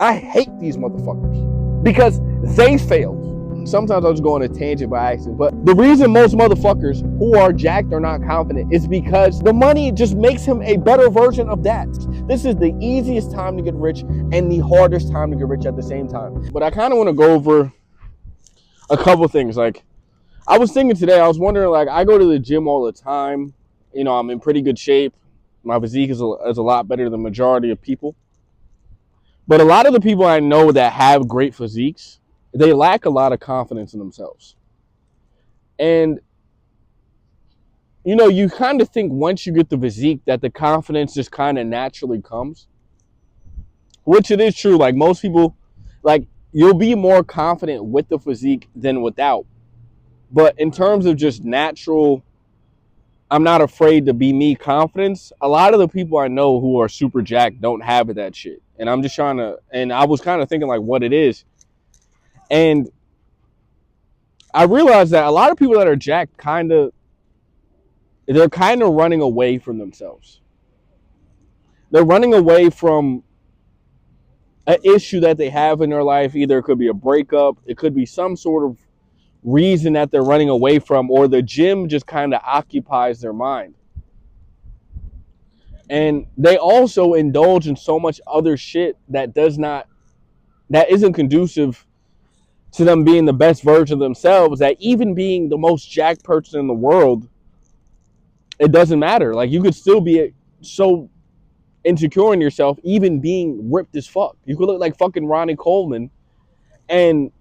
I hate these motherfuckers because they failed. Sometimes I'll just go on a tangent by accident, but the reason most motherfuckers who are jacked are not confident is because the money just makes him a better version of that. This is the easiest time to get rich and the hardest time to get rich at the same time. But I kind of want to go over a couple things. Like, I was thinking today, I was wondering, like, I go to the gym all the time. You know, I'm in pretty good shape. My physique is a lot better than the majority of people. But a lot of the people I know that have great physiques, they lack a lot of confidence in themselves. And, you know, you kind of think once you get the physique that the confidence just kind of naturally comes, which it is true. Like, most people, like, you'll be more confident with the physique than without. But in terms of just natural, I'm not afraid to be me confidence, a lot of the people I know who are super jacked don't have that shit. And I'm just trying to, and I was kind of thinking like what it is. And I realized that a lot of people that are jacked they're kind of running away from themselves. They're running away from an issue that they have in their life. Either it could be a breakup, it could be some sort of reason that they're running away from, or the gym just kind of occupies their mind. And they also indulge in so much other shit that isn't conducive to them being the best version of themselves, that even being the most jacked person in the world, it doesn't matter. Like, you could still be so insecure in yourself, even being ripped as fuck. You could look like fucking Ronnie Coleman and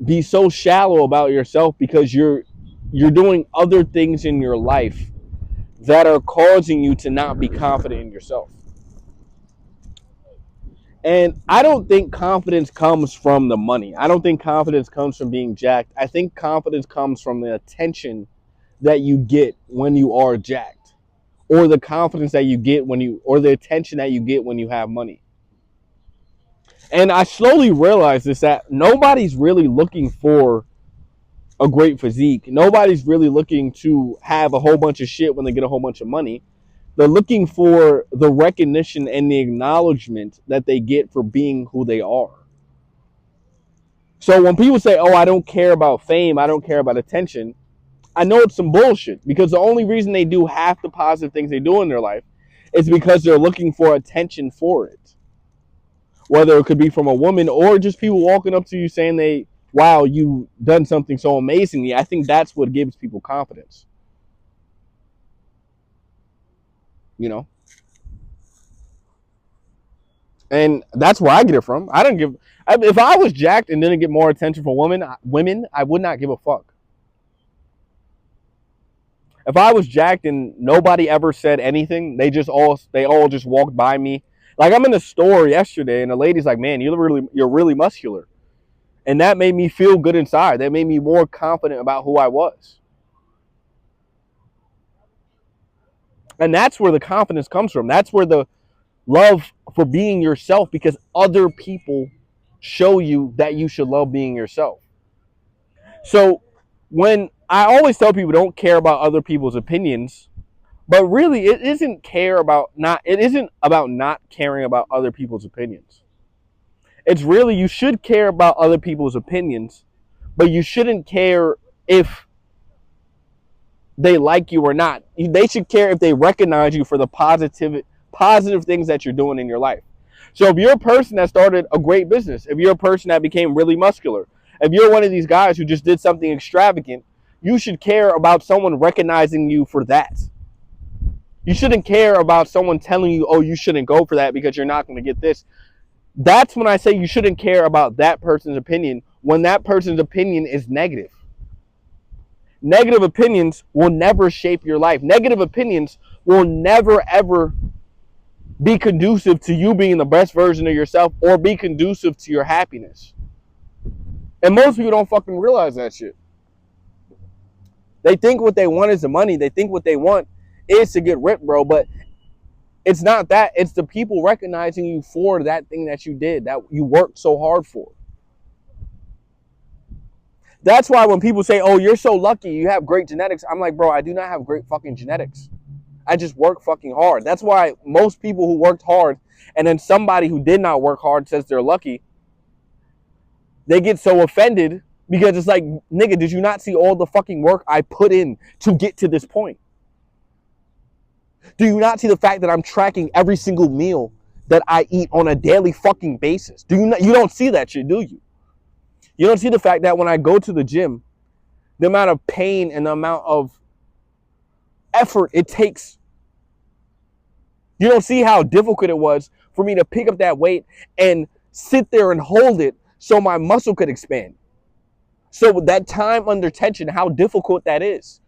be so shallow about yourself because you're doing other things in your life that are causing you to not be confident in yourself. And I don't think confidence comes from the money. I don't think confidence comes from being jacked. I think confidence comes from the attention that you get when you are jacked, or the confidence that you get or the attention that you get when you have money. And I slowly realized this, that nobody's really looking for a great physique. Nobody's really looking to have a whole bunch of shit when they get a whole bunch of money. They're looking for the recognition and the acknowledgement that they get for being who they are. So when people say, oh, I don't care about fame, I don't care about attention, I know it's some bullshit, because the only reason they do half the positive things they do in their life is because they're looking for attention for it. Whether it could be from a woman or just people walking up to you saying wow, you've done something so amazingly. I think that's what gives people confidence. You know? And that's where I get it from. If I was jacked and didn't get more attention from women, I would not give a fuck. If I was jacked and nobody ever said anything, they all just walked by me. Like, I'm in the store yesterday and the lady's like, man, you're really muscular. And that made me feel good inside. That made me more confident about who I was. And that's where the confidence comes from. That's where the love for being yourself, because other people show you that you should love being yourself. So when I always tell people, don't care about other people's opinions, but really it isn't about not caring about other people's opinions. It's really, you should care about other people's opinions, but you shouldn't care if they like you or not. They should care if they recognize you for the positive things that you're doing in your life. So if you're a person that started a great business, if you're a person that became really muscular, if you're one of these guys who just did something extravagant, you should care about someone recognizing you for that. You shouldn't care about someone telling you, oh, you shouldn't go for that because you're not going to get this. That's when I say you shouldn't care about that person's opinion, when that person's opinion is negative. Negative opinions will never shape your life. Negative opinions will never, ever be conducive to you being the best version of yourself or be conducive to your happiness. And most people don't fucking realize that shit. They think what they want is the money. They think what they want is to get ripped, bro. But it's not that. It's the people recognizing you for that thing that you did, that you worked so hard for. That's why when people say, oh, you're so lucky, you have great genetics, I'm like, bro, I do not have great fucking genetics. I just work fucking hard. That's why most people who worked hard and then somebody who did not work hard says they're lucky, they get so offended because it's like, nigga, did you not see all the fucking work I put in to get to this point? Do you not see the fact that I'm tracking every single meal that I eat on a daily fucking basis? Do you not? You don't see that shit, do you? You don't see the fact that when I go to the gym, the amount of pain and the amount of effort it takes. You don't see how difficult it was for me to pick up that weight and sit there and hold it so my muscle could expand. So that time under tension, how difficult that is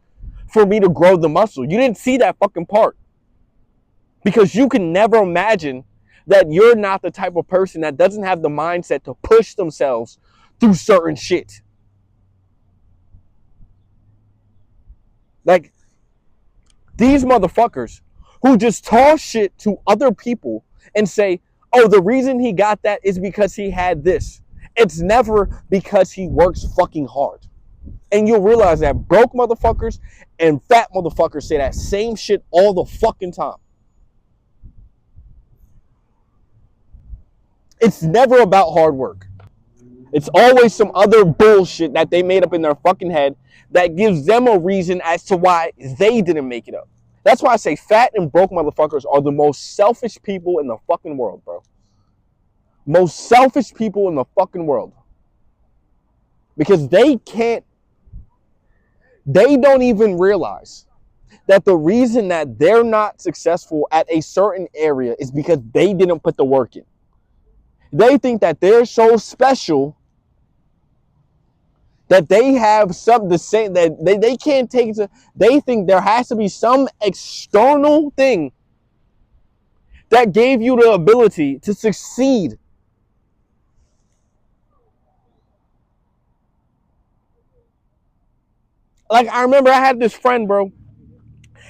for me to grow the muscle. You didn't see that fucking part. Because you can never imagine that you're not the type of person that doesn't have the mindset to push themselves through certain shit. Like, these motherfuckers who just toss shit to other people and say, oh, the reason he got that is because he had this. It's never because he works fucking hard. And you'll realize that broke motherfuckers and fat motherfuckers say that same shit all the fucking time. It's never about hard work. It's always some other bullshit that they made up in their fucking head that gives them a reason as to why they didn't make it up. That's why I say fat and broke motherfuckers are the most selfish people in the fucking world, bro. Most selfish people in the fucking world. Because they don't even realize that the reason that they're not successful at a certain area is because they didn't put the work in. They think that they're so special that they have something to say that they can't take it to. They think there has to be some external thing that gave you the ability to succeed. Like, I remember I had this friend, bro,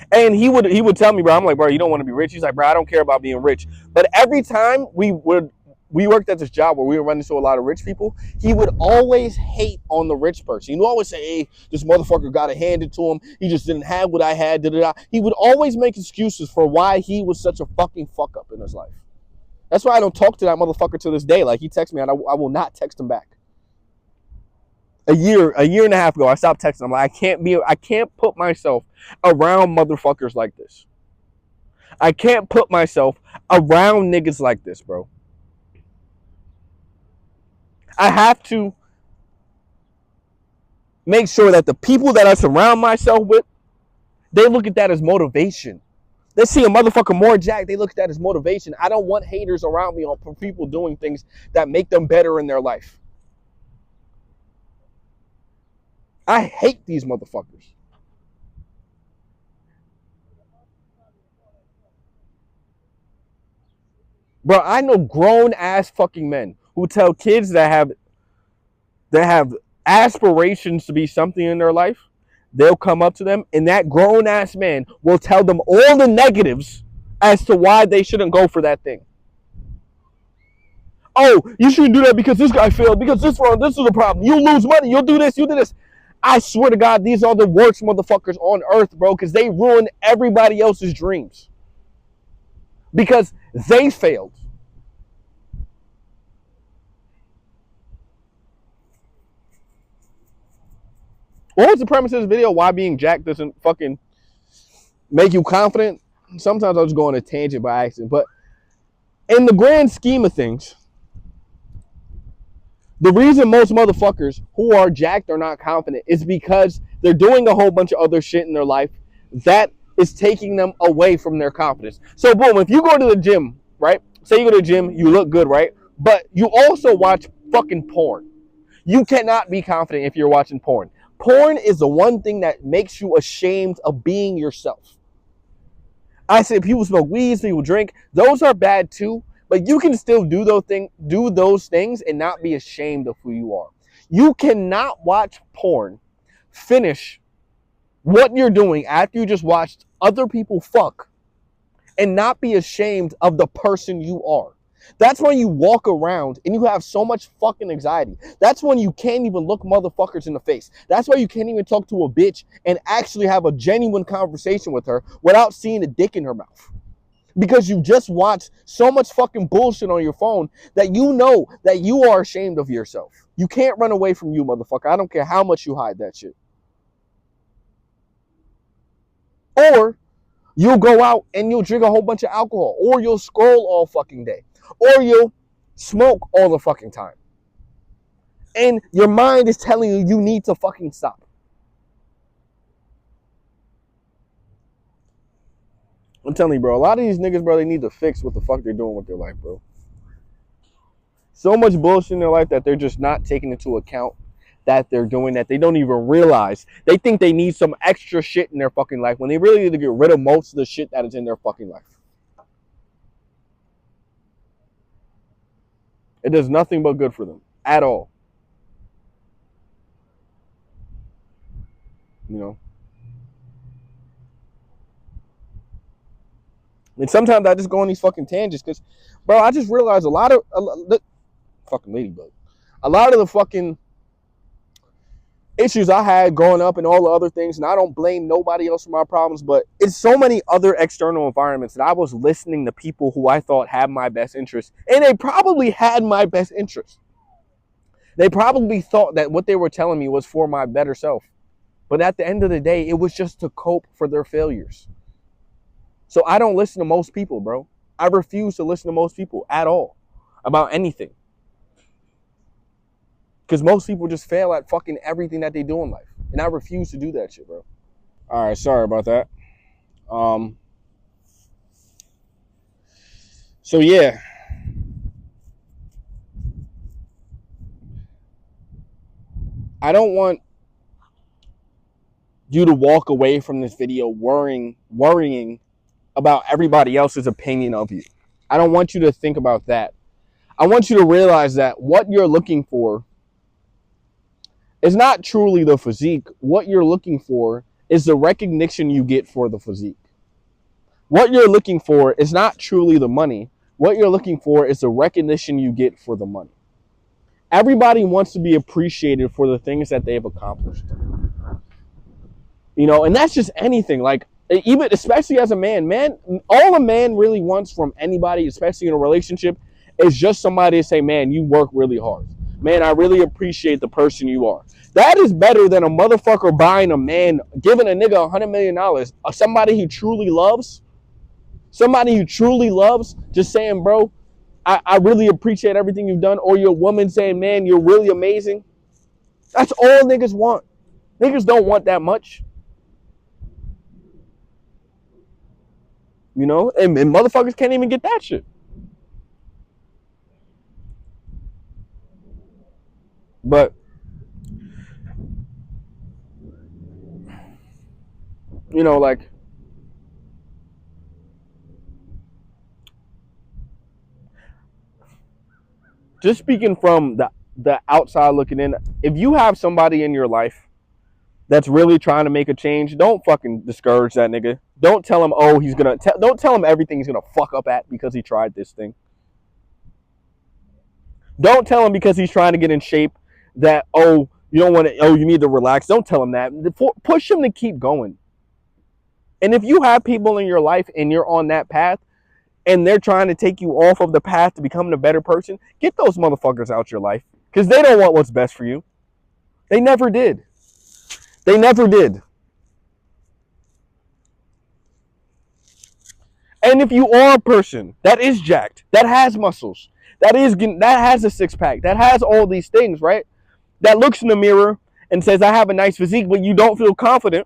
and he would tell me, bro, I'm like, bro, you don't want to be rich? He's like, bro, I don't care about being rich. But every time we worked at this job where we were running into a lot of rich people, he would always hate on the rich person. He would always say, hey, this motherfucker got it handed to him. He just didn't have what I had. Da-da-da. He would always make excuses for why he was such a fucking fuck up in his life. That's why I don't talk to that motherfucker to this day. Like, he texts me and I will not text him back. A year and a half ago, I stopped texting him. Like, I can't put myself around motherfuckers like this. I can't put myself around niggas like this, bro. I have to make sure that the people that I surround myself with, they look at that as motivation. They see a motherfucker more jacked, they look at that as motivation. I don't want haters around me for people doing things that make them better in their life. I hate these motherfuckers. Bro, I know grown ass fucking men who tell kids that have aspirations to be something in their life, they'll come up to them and that grown ass man will tell them all the negatives as to why they shouldn't go for that thing. Oh, you shouldn't do that because this guy failed, because this wrong, this is the problem. You'll lose money, you'll do this, you'll do this. I swear to God, these are the worst motherfuckers on earth, bro, because they ruin everybody else's dreams. Because they failed. What was the premise of this video? Why being jacked doesn't fucking make you confident? Sometimes I'll just go on a tangent by accident. But in the grand scheme of things, the reason most motherfuckers who are jacked are not confident is because they're doing a whole bunch of other shit in their life that is taking them away from their confidence. So boom, if you go to the gym, right? Say you go to the gym, you look good, right? But you also watch fucking porn. You cannot be confident if you're watching porn. Porn is the one thing that makes you ashamed of being yourself. I say people smoke weed, people drink. Those are bad too. But you can still do those things and not be ashamed of who you are. You cannot watch porn, finish what you're doing after you just watched other people fuck, and not be ashamed of the person you are. That's when you walk around and you have so much fucking anxiety. That's when you can't even look motherfuckers in the face. That's why you can't even talk to a bitch and actually have a genuine conversation with her without seeing a dick in her mouth. Because you just watch so much fucking bullshit on your phone that you know that you are ashamed of yourself. You can't run away from you, motherfucker. I don't care how much you hide that shit. Or you'll go out and you'll drink a whole bunch of alcohol. Or you'll scroll all fucking day. Or you'll smoke all the fucking time. And your mind is telling you you need to fucking stop. I'm telling you, bro, a lot of these niggas, bro, they need to fix what the fuck they're doing with their life, bro. So much bullshit in their life that they're just not taking into account that they're doing, that they don't even realize. They think they need some extra shit in their fucking life when they really need to get rid of most of the shit that is in their fucking life. It does nothing but good for them at all. You know? And sometimes I just go on these fucking tangents because, bro, I just realized a lot of fucking ladybug. A lot of the fucking issues I had growing up and all the other things, and I don't blame nobody else for my problems, but it's so many other external environments that I was listening to people who I thought had my best interest, and they probably had my best interest. They probably thought that what they were telling me was for my better self. But at the end of the day, it was just to cope for their failures. So I don't listen to most people, bro. I refuse to listen to most people at all about anything. Because most people just fail at fucking everything that they do in life. And I refuse to do that shit, bro. All right, sorry about that. So yeah. I don't want you to walk away from this video worrying about everybody else's opinion of you. I don't want you to think about that. I want you to realize that what you're looking for is not truly the physique. What you're looking for is the recognition you get for the physique. What you're looking for is not truly the money. What you're looking for is the recognition you get for the money. Everybody wants to be appreciated for the things that they've accomplished. You know, and that's just anything. Like, even especially as a man, all a man really wants from anybody, especially in a relationship, is just somebody to say, man, you work really hard. Man, I really appreciate the person you are. That is better than a motherfucker buying a man, giving a nigga $100 million. Somebody he truly loves, just saying, bro, I really appreciate everything you've done. Or your woman saying, man, you're really amazing. That's all niggas want. Niggas don't want that much. You know, and motherfuckers can't even get that shit. But, you know, like, just speaking from the outside looking in, if you have somebody in your life that's really trying to make a change, don't fucking discourage that nigga. Don't tell him, oh, don't tell him everything he's gonna fuck up at because he tried this thing. Don't tell him because he's trying to get in shape that, oh, you don't want to, oh, you need to relax. Don't tell him that. Push him to keep going. And if you have people in your life and you're on that path and they're trying to take you off of the path to becoming a better person, get those motherfuckers out your life because they don't want what's best for you. They never did. They never did. And if you are a person that is jacked, that has muscles, that has a six pack, that has all these things, right? That looks in the mirror and says, I have a nice physique, but you don't feel confident.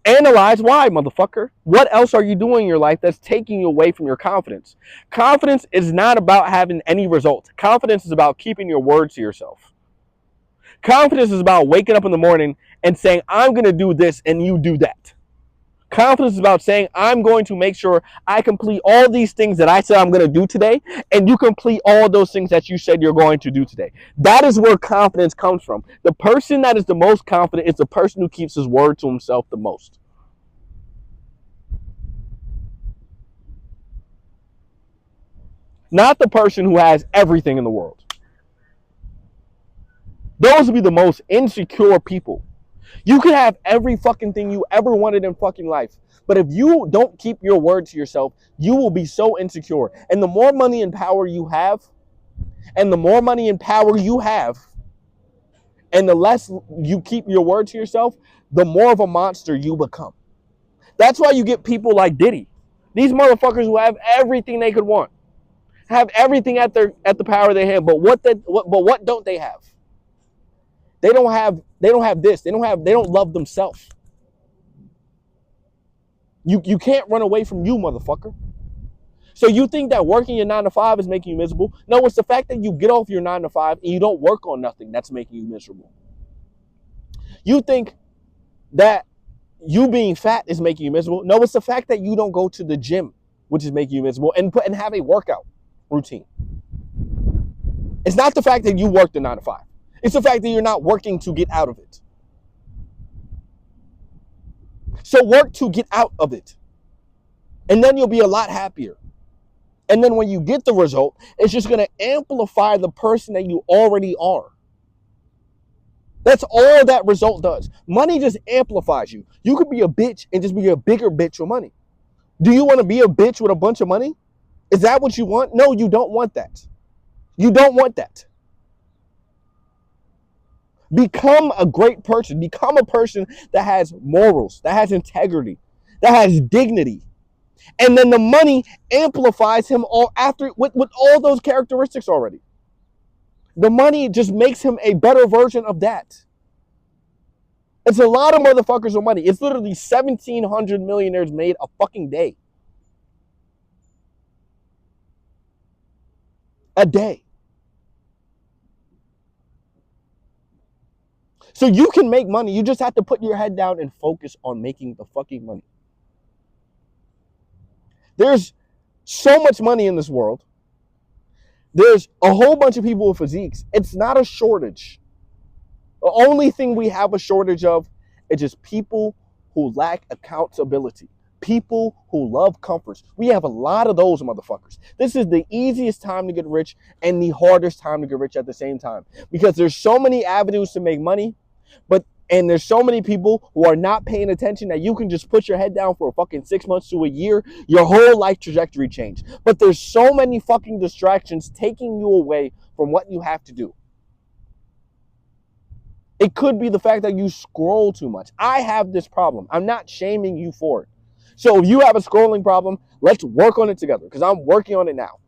Analyze why, motherfucker. What else are you doing in your life that's taking you away from your confidence? Confidence is not about having any results. Confidence is about keeping your word to yourself. Confidence is about waking up in the morning and saying, I'm going to do this and you do that. Confidence is about saying, I'm going to make sure I complete all these things that I said I'm going to do today, and you complete all those things that you said you're going to do today. That is where confidence comes from. The person that is the most confident is the person who keeps his word to himself the most. not the person who has everything in the world. Those would be the most insecure people. You could have every fucking thing you ever wanted in fucking life. But if you don't keep your word to yourself, you will be so insecure. And the more money and power you have, and the less you keep your word to yourself, the more of a monster you become. That's why you get people like Diddy. These motherfuckers who have everything they could want, have everything at the power of their hand. But what don't they have? They don't have this. They don't love themselves. You can't run away from you, motherfucker. So you think that working your 9 to 5 is making you miserable? No, it's the fact that you get off your 9 to 5 and you don't work on nothing that's making you miserable. You think that you being fat is making you miserable? No, it's the fact that you don't go to the gym, which is making you miserable, and have a workout routine. It's not the fact that you work the 9 to 5. It's the fact that you're not working to get out of it. So work to get out of it. And then you'll be a lot happier. And then when you get the result, it's just going to amplify the person that you already are. That's all that result does. Money just amplifies you. You could be a bitch and just be a bigger bitch with money. Do you want to be a bitch with a bunch of money? Is that what you want? No, you don't want that. You don't want that. Become a great person. Become a person that has morals, that has integrity, that has dignity. And then the money amplifies him all after with all those characteristics already. The money just makes him a better version of that. It's a lot of motherfuckers with money. It's literally 1,700 millionaires made a fucking day. A day. So you can make money. You just have to put your head down and focus on making the fucking money. There's so much money in this world. There's a whole bunch of people with physiques. It's not a shortage. The only thing we have a shortage of is just people who lack accountability. People who love comforts. We have a lot of those motherfuckers. This is the easiest time to get rich and the hardest time to get rich at the same time. Because there's so many avenues to make money, and there's so many people who are not paying attention that you can just put your head down for a fucking 6 months to a year, your whole life trajectory change. But there's so many fucking distractions taking you away from what you have to do. It could be the fact that you scroll too much. I have this problem. I'm not shaming you for it. So if you have a scrolling problem, let's work on it together, because I'm working on it now.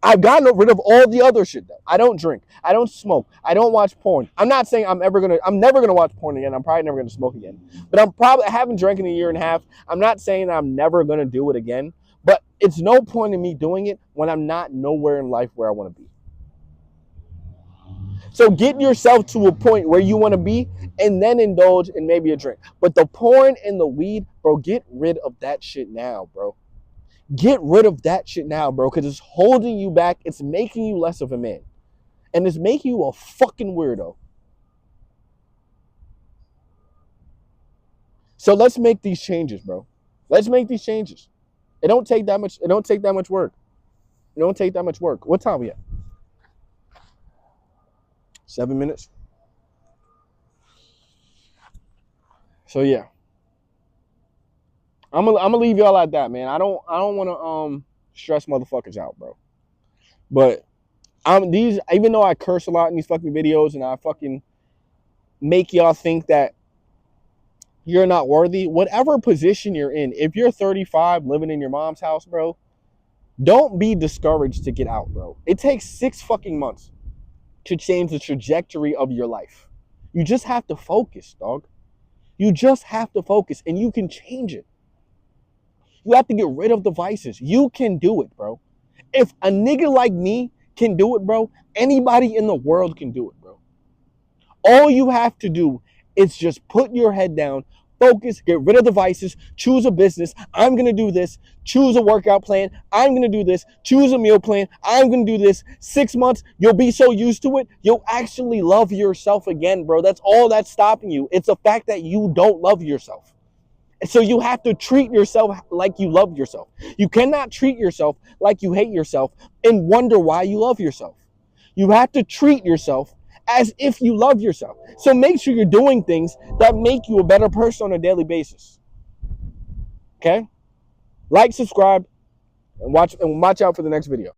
I've gotten rid of all the other shit though. I don't drink. I don't smoke. I don't watch porn. I'm not saying I'm never gonna watch porn again. I'm probably never gonna smoke again. But I haven't drank in a year and a half. I'm not saying I'm never gonna do it again. But it's no point in me doing it when I'm not nowhere in life where I want to be. So get yourself to a point where you want to be, and then indulge in maybe a drink. But the porn and the weed, bro, get rid of that shit now, bro. Get rid of that shit now, bro, because it's holding you back. It's making you less of a man. And it's making you a fucking weirdo. So let's make these changes, bro. Let's make these changes. It don't take that much work. It don't take that much work. What time are we at? 7 minutes. So yeah. I'm gonna leave y'all like that, man. I don't want to stress motherfuckers out, bro. But even though I curse a lot in these fucking videos and I fucking make y'all think that you're not worthy, whatever position you're in, if you're 35 living in your mom's house, bro, don't be discouraged to get out, bro. It takes 6 fucking months to change the trajectory of your life. You just have to focus, dog. You just have to focus, and you can change it. You have to get rid of the vices. You can do it, bro. If a nigga like me can do it, bro, anybody in the world can do it, bro. All you have to do is just put your head down, focus, get rid of the vices, choose a business. I'm going to do this. Choose a workout plan. I'm going to do this. Choose a meal plan. I'm going to do this. 6 months, you'll be so used to it, you'll actually love yourself again, bro. That's all that's stopping you. It's the fact that you don't love yourself. So you have to treat yourself like you love yourself. You cannot treat yourself like you hate yourself and wonder why you love yourself. You have to treat yourself as if you love yourself. So make sure you're doing things that make you a better person on a daily basis. Okay? Like, subscribe, and watch out for the next video.